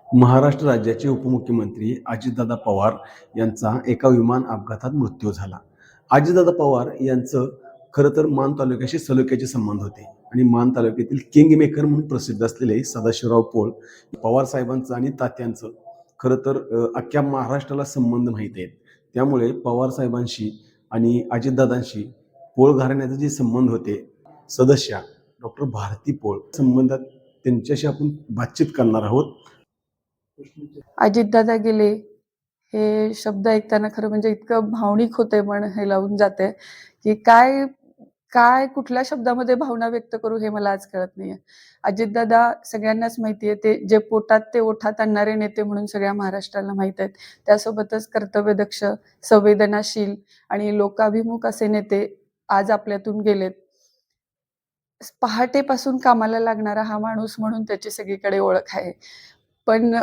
महाराष्ट्र राज्याचे उपमुख्यमंत्री अजितदादा पवार यांचा एका विमान अपघातात मृत्यू झाला. अजितदादा पवार यांचं खरं तर मान तालुक्याशी सलोख्याचे संबंध होते आणि मान तालुक्यातील किंग मेकर म्हणून प्रसिद्ध असलेले सदाशिवराव पोळ पवार साहेबांचं आणि तात्यांचं खरं तर अख्ख्या महाराष्ट्राला संबंध माहीत आहेत. त्यामुळे पवार साहेबांशी आणि अजितदादांशी पोळ घराण्याचे जे संबंध होते, सदस्या डॉक्टर भारती पोळ संबंधात त्यांच्याशी आपण बातचीत करणार आहोत. अजितदादा गेले हे शब्द ऐकताना खरं म्हणजे इतकं भावनिक होते, मन हे लावून जाते की काय काय कुठल्या शब्दामध्ये भावना व्यक्त करू हे मला आज कळत नाहीये. अजितदादा सगळ्यांनाच माहिती आहे, ते जे पोटात ते ओठात आणणारे नेते म्हणून सगळ्या महाराष्ट्राला माहीत आहेत. त्यासोबतच कर्तव्यदक्ष, संवेदनाशील आणि लोकाभिमुख असे नेते आज आपल्यातून गेलेत. पहाटेपासून कामाला लागणारा हा माणूस म्हणून त्याची सगळीकडे ओळख आहे. पण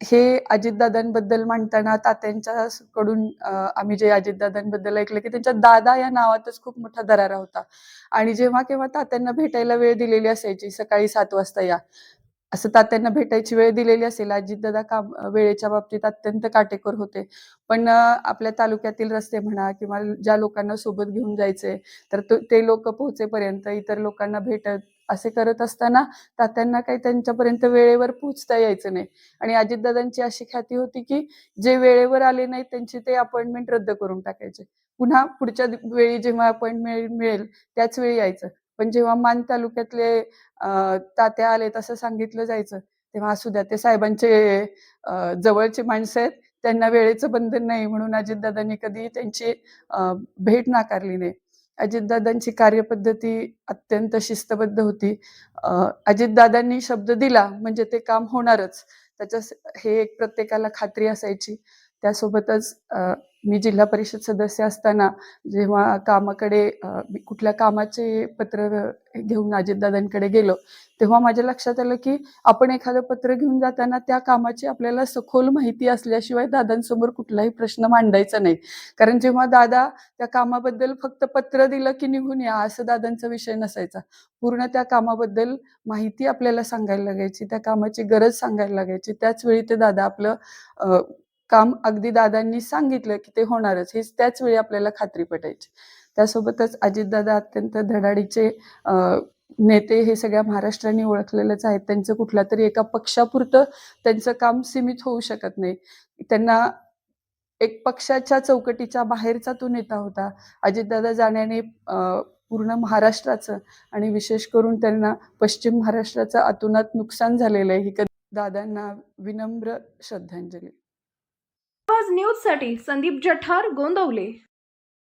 हे अजितदादांबद्दल म्हणताना तात्यांच्याकडून आम्ही जे अजितदादांबद्दल ऐकलं की त्यांच्या दादा या नावातच खूप मोठा दरारा होता आणि जेव्हा केव्हा तात्यांना भेटायला वेळ दिलेली असायची, सकाळी 7 वाजता या, असं तात्यांना भेटायची वेळ दिलेली असेल. अजितदादा काम वेळेच्या बाबतीत अत्यंत काटेकोर होते. पण आपल्या तालुक्यातील रस्ते म्हणा किंवा ज्या लोकांना सोबत घेऊन जायचे, तर ते लोक पोहोचेपर्यंत इतर लोकांना भेटत असे करत असताना तात्यांना काही त्यांच्यापर्यंत वेळेवर पोहोचता यायचं नाही. आणि अजितदादांची अशी ख्याती होती की जे वेळेवर आले नाहीत त्यांची ते अपॉइंटमेंट रद्द करून टाकायचे. पुन्हा पुढच्या वेळी जेव्हा अपॉइंटमेंट मिळेल त्याच वेळी यायचं. पण जेव्हा मान तालुक्यातले तात्या आलेत असं सांगितलं जायचं, तेव्हा असू द्या ते साहेबांचे जवळचे माणसं आहेत, त्यांना वेळेचं बंधन नाही म्हणून अजितदादांनी कधी त्यांची भेट नाकारली नाही. अजितदादांची कार्यपद्धती अत्यंत शिस्तबद्ध होती. अजितदादांनी शब्द दिला म्हणजे ते काम होणारच. हे एक प्रत्येकाला खात्री असायची. त्यासोबतच मी जिल्हा परिषद सदस्य असताना जेव्हा कुठल्या कामाचे पत्र घेऊन अजितदादांकडे गेलो, तेव्हा माझ्या लक्षात आलं की आपण एखादं पत्र घेऊन जाताना त्या कामाची आपल्याला सखोल माहिती असल्याशिवाय दादांसमोर कुठलाही प्रश्न मांडायचा नाही. कारण जेव्हा दादा त्या कामाबद्दल फक्त पत्र दिलं की निघून या असं दादांचा विषय नसायचा. पूर्ण त्या कामाबद्दल माहिती आपल्याला सांगायला लागायची, त्या कामाची गरज सांगायला लागायची. त्याच वेळी ते दादा आपलं काम अगदी दादांनी सांगितलं की ते होणारच हे त्याच वेळी आपल्याला खात्री पटायची. त्यासोबतच अजितदादा अत्यंत धडाडीचे नेते हे सगळ्या महाराष्ट्राने ओळखलेलेच आहेत. त्यांचं कुठल्यातरी एका पक्षापुरतं त्यांचं काम सीमित होऊ शकत नाही. त्यांना एक पक्षाच्या चौकटीच्या बाहेरचा तो नेता होता. अजितदादा जाण्याने पूर्ण महाराष्ट्राचं आणि विशेष करून त्यांना पश्चिम महाराष्ट्राचं अतोनात नुकसान झालेलं आहे. ही दादांना विनम्र श्रद्धांजली. न्यूजसाठी संदीप जठार, गोंदवले.